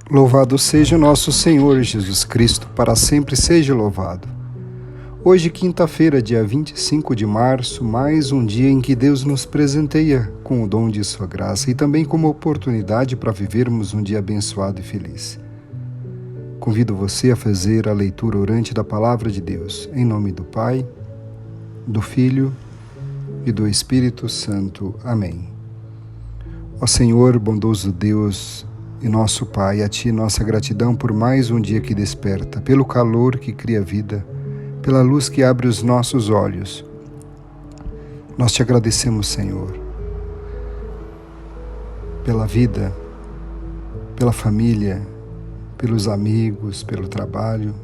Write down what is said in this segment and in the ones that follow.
Louvado seja o nosso Senhor Jesus Cristo, para sempre seja louvado. Hoje, quinta-feira, dia 25 de março, mais um dia em que Deus nos presenteia com o dom de sua graça e também como oportunidade para vivermos um dia abençoado e feliz. Convido você a fazer a leitura orante da Palavra de Deus, em nome do Pai, do Filho e do Espírito Santo. Amém. Ó Senhor, bondoso Deus e nosso Pai, a Ti nossa gratidão por mais um dia que desperta, pelo calor que cria vida, pela luz que abre os nossos olhos. Nós Te agradecemos, Senhor, pela vida, pela família, pelos amigos, pelo trabalho.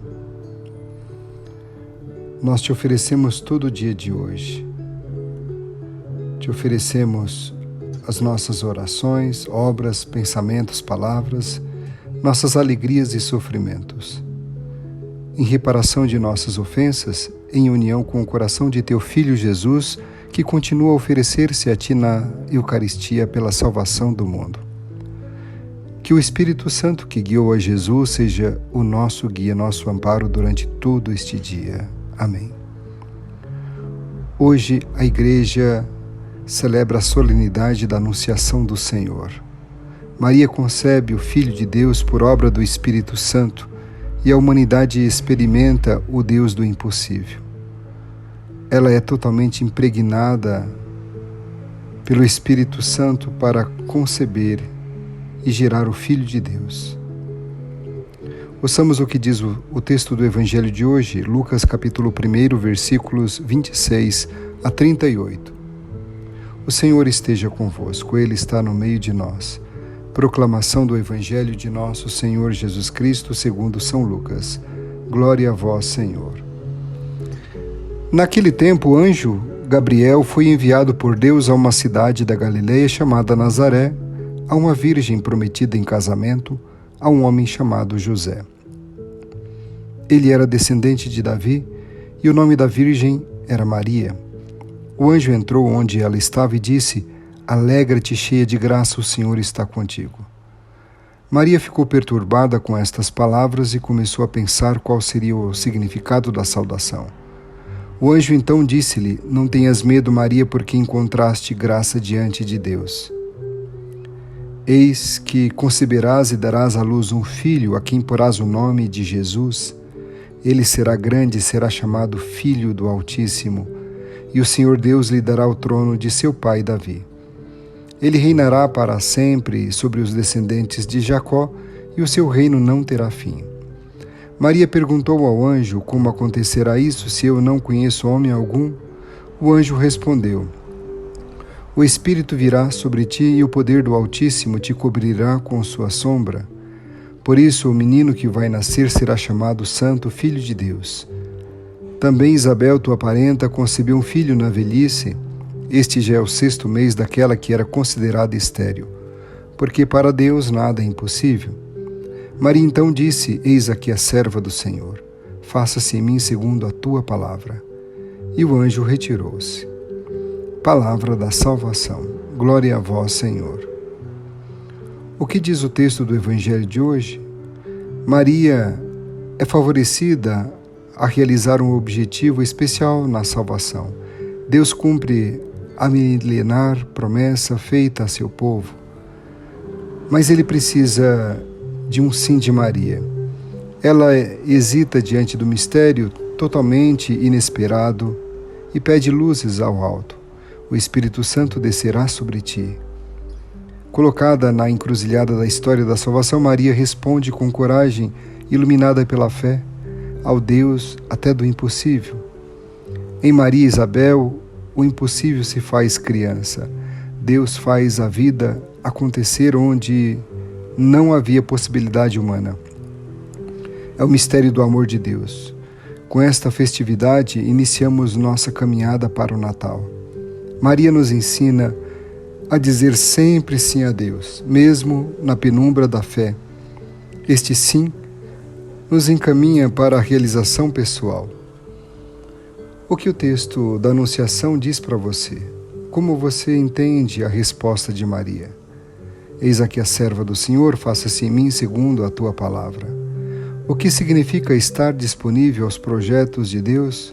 Nós Te oferecemos todo o dia de hoje. Te oferecemos as nossas orações, obras, pensamentos, palavras, nossas alegrias e sofrimentos. Em reparação de nossas ofensas, em união com o coração de Teu Filho Jesus, que continua a oferecer-se a Ti na Eucaristia pela salvação do mundo. Que o Espírito Santo que guiou a Jesus seja o nosso guia, nosso amparo durante todo este dia. Amém. Hoje a Igreja celebra a solenidade da Anunciação do Senhor. Maria concebe o Filho de Deus por obra do Espírito Santo e a humanidade experimenta o Deus do impossível. Ela é totalmente impregnada pelo Espírito Santo para conceber e gerar o Filho de Deus. Ouçamos o que diz o texto do Evangelho de hoje, Lucas capítulo 1, versículos 26 a 38. O Senhor esteja convosco, Ele está no meio de nós. Proclamação do Evangelho de nosso Senhor Jesus Cristo segundo São Lucas. Glória a vós, Senhor. Naquele tempo, o anjo Gabriel foi enviado por Deus a uma cidade da Galileia chamada Nazaré, a uma virgem prometida em casamento a um homem chamado José. Ele era descendente de Davi e o nome da virgem era Maria. O anjo entrou onde ela estava e disse: Alegra-te, cheia de graça, o Senhor está contigo. Maria ficou perturbada com estas palavras e começou a pensar qual seria o significado da saudação. O anjo então disse-lhe: Não tenhas medo, Maria, porque encontraste graça diante de Deus. Eis que conceberás e darás à luz um filho, a quem porás o nome de Jesus. Ele será grande e será chamado Filho do Altíssimo, e o Senhor Deus lhe dará o trono de seu pai Davi. Ele reinará para sempre sobre os descendentes de Jacó, e o seu reino não terá fim. Maria perguntou ao anjo: Como acontecerá isso, se eu não conheço homem algum? O anjo respondeu: O Espírito virá sobre ti, e o poder do Altíssimo te cobrirá com sua sombra. Por isso, o menino que vai nascer será chamado Santo Filho de Deus. Também Isabel, tua parenta, concebeu um filho na velhice. Este já é o 6º mês daquela que era considerada estéril, porque para Deus nada é impossível. Maria então disse: Eis aqui a serva do Senhor, faça-se em mim segundo a tua palavra. E o anjo retirou-se. Palavra da salvação. Glória a vós, Senhor. O que diz o texto do Evangelho de hoje? Maria é favorecida a realizar um objetivo especial na salvação. Deus cumpre a milenar promessa feita a seu povo, mas ele precisa de um sim de Maria. Ela hesita diante do mistério totalmente inesperado e pede luzes ao alto. O Espírito Santo descerá sobre ti. Colocada na encruzilhada da história da salvação, Maria responde com coragem, iluminada pela fé, ao Deus até do impossível. Em Maria e Isabel, o impossível se faz criança. Deus faz a vida acontecer onde não havia possibilidade humana. É o mistério do amor de Deus. Com esta festividade, iniciamos nossa caminhada para o Natal. Maria nos ensina a dizer sempre sim a Deus, mesmo na penumbra da fé. Este sim nos encaminha para a realização pessoal. O que o texto da Anunciação diz para você? Como você entende a resposta de Maria? Eis aqui a serva do Senhor, faça-se em mim segundo a tua palavra. O que significa estar disponível aos projetos de Deus?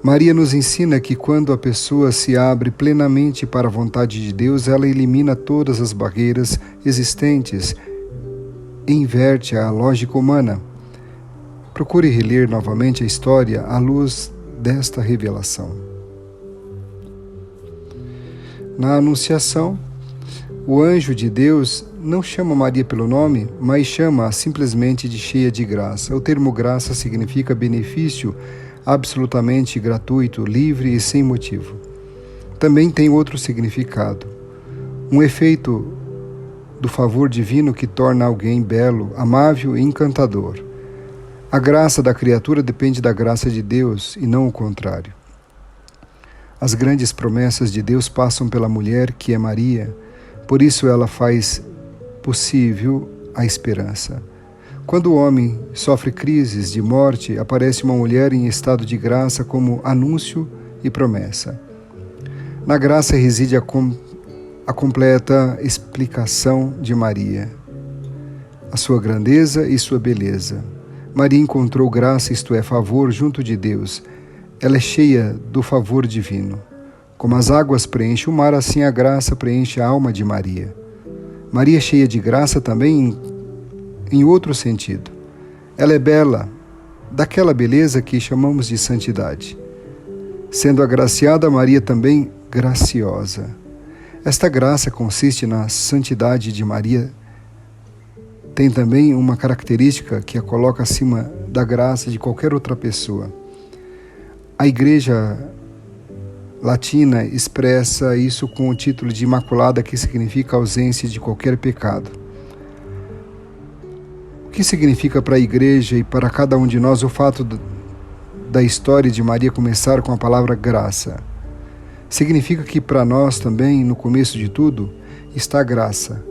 Maria nos ensina que quando a pessoa se abre plenamente para a vontade de Deus, ela elimina todas as barreiras existentes e inverte a lógica humana. Procure reler novamente a história à luz desta revelação. Na Anunciação, o anjo de Deus não chama Maria pelo nome, mas chama-a simplesmente de cheia de graça. O termo graça significa benefício absolutamente gratuito, livre e sem motivo. Também tem outro significado, um efeito do favor divino que torna alguém belo, amável e encantador. A graça da criatura depende da graça de Deus e não o contrário. As grandes promessas de Deus passam pela mulher que é Maria, por isso ela faz possível a esperança. Quando o homem sofre crises de morte, aparece uma mulher em estado de graça como anúncio e promessa. Na graça reside a completa explicação de Maria, a sua grandeza e sua beleza. Maria encontrou graça, isto é, favor, junto de Deus. Ela é cheia do favor divino. Como as águas preenchem o mar, assim a graça preenche a alma de Maria. Maria é cheia de graça também em outro sentido. Ela é bela, daquela beleza que chamamos de santidade. Sendo agraciada, Maria também graciosa. Esta graça consiste na santidade de Maria. Tem também uma característica que a coloca acima da graça de qualquer outra pessoa. A Igreja Latina expressa isso com o título de Imaculada, que significa ausência de qualquer pecado. O que significa para a Igreja e para cada um de nós o fato da história de Maria começar com a palavra graça? Significa que para nós também, no começo de tudo, está a graça.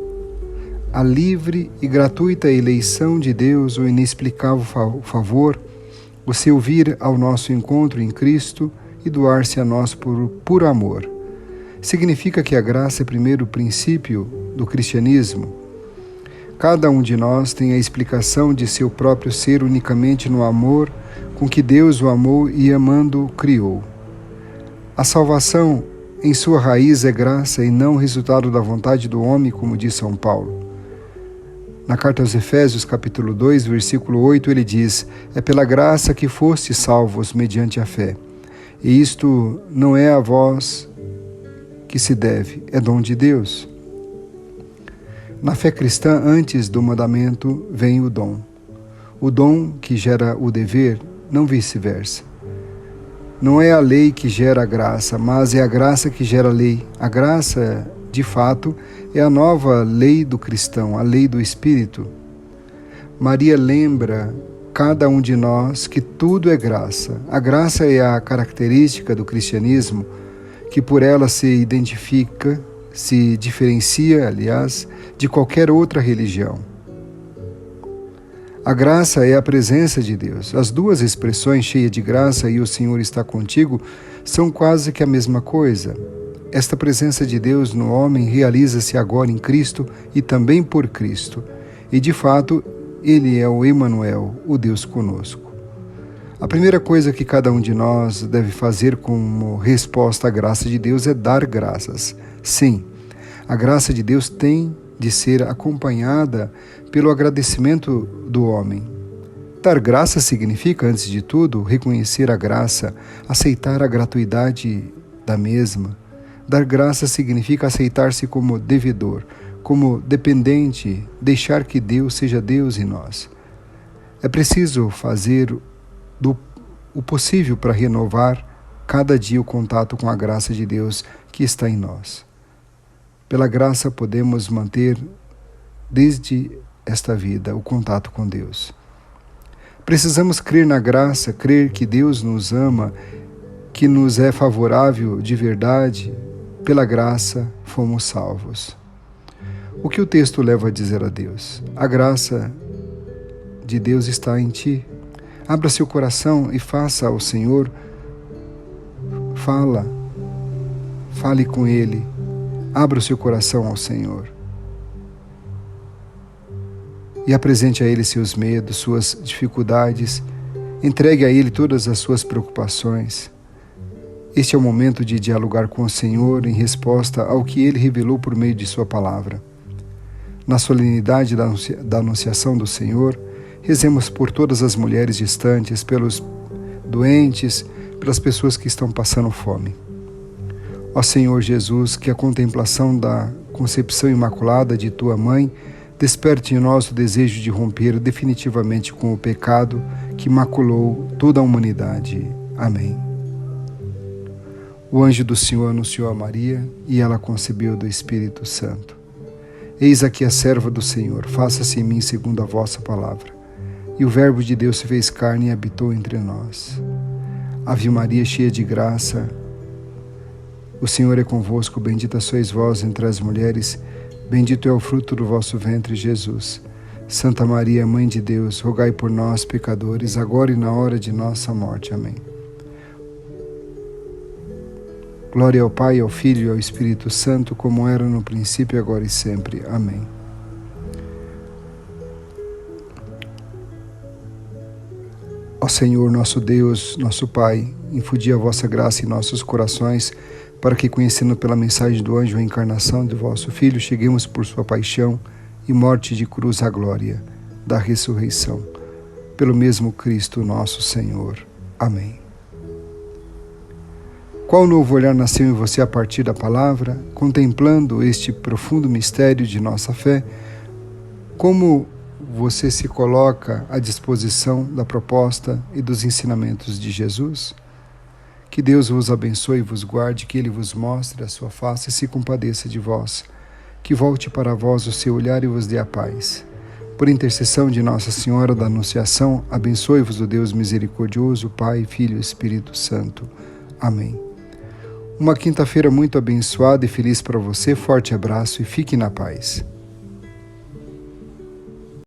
A livre e gratuita eleição de Deus, o inexplicável favor, o seu vir ao nosso encontro em Cristo e doar-se a nós por puro amor. Significa que a graça é o primeiro princípio do cristianismo. Cada um de nós tem a explicação de seu próprio ser unicamente no amor com que Deus o amou e amando o criou. A salvação, em sua raiz, é graça e não resultado da vontade do homem, como diz São Paulo. Na carta aos Efésios, capítulo 2, versículo 8, ele diz: é pela graça que fostes salvos mediante a fé. E isto não é a vós que se deve, é dom de Deus. Na fé cristã, antes do mandamento, vem o dom. O dom que gera o dever, não vice-versa. Não é a lei que gera a graça, mas é a graça que gera a lei. A graça, de fato, é a nova lei do cristão, a lei do Espírito. Maria lembra cada um de nós que tudo é graça. A graça é a característica do cristianismo que por ela se identifica, se diferencia, aliás, de qualquer outra religião. A graça é a presença de Deus. As duas expressões, cheia de graça e o Senhor está contigo, são quase que a mesma coisa. Esta presença de Deus no homem realiza-se agora em Cristo e também por Cristo. E, de fato, Ele é o Emanuel, o Deus conosco. A primeira coisa que cada um de nós deve fazer como resposta à graça de Deus é dar graças. Sim, a graça de Deus tem de ser acompanhada pelo agradecimento do homem. Dar graça significa, antes de tudo, reconhecer a graça, aceitar a gratuidade da mesma. Dar graça significa aceitar-se como devedor, como dependente, deixar que Deus seja Deus em nós. É preciso fazer o possível para renovar cada dia o contato com a graça de Deus que está em nós. Pela graça podemos manter desde esta vida o contato com Deus. Precisamos crer na graça, crer que Deus nos ama, que nos é favorável de verdade. Pela graça fomos salvos. O que o texto leva a dizer a Deus? A graça de Deus está em ti. Abra seu coração e faça ao Senhor. Fale com Ele. Abra o seu coração ao Senhor. e apresente a Ele seus medos, suas dificuldades. Entregue a Ele todas as suas preocupações. Este é o momento de dialogar com o Senhor em resposta ao que Ele revelou por meio de sua palavra. Na solenidade da anunciação do Senhor, rezemos por todas as mulheres distantes, pelos doentes, pelas pessoas que estão passando fome. Ó Senhor Jesus, que a contemplação da concepção imaculada de Tua Mãe desperte em nós o desejo de romper definitivamente com o pecado que maculou toda a humanidade. Amém. O anjo do Senhor anunciou a Maria, e ela concebeu do Espírito Santo. Eis aqui a serva do Senhor, faça-se em mim segundo a vossa palavra. E o Verbo de Deus se fez carne e habitou entre nós. Ave Maria, cheia de graça, o Senhor é convosco, bendita sois vós entre as mulheres, bendito é o fruto do vosso ventre, Jesus. Santa Maria, Mãe de Deus, rogai por nós, pecadores, agora e na hora de nossa morte. Amém. Glória ao Pai, ao Filho e ao Espírito Santo, como era no princípio, agora e sempre. Amém. Ó Senhor, nosso Deus, nosso Pai, infundi a vossa graça em nossos corações, para que, conhecendo pela mensagem do anjo a encarnação de vosso Filho, cheguemos por sua paixão e morte de cruz à glória da ressurreição. Pelo mesmo Cristo nosso Senhor. Amém. Qual novo olhar nasceu em você a partir da palavra, contemplando este profundo mistério de nossa fé? Como você se coloca à disposição da proposta e dos ensinamentos de Jesus? Que Deus vos abençoe e vos guarde, que Ele vos mostre a sua face e se compadeça de vós, que volte para vós o seu olhar e vos dê a paz. Por intercessão de Nossa Senhora da Anunciação, abençoe-vos o Deus misericordioso, Pai, Filho e Espírito Santo. Amém. Uma quinta-feira muito abençoada e feliz para você, forte abraço e fique na paz.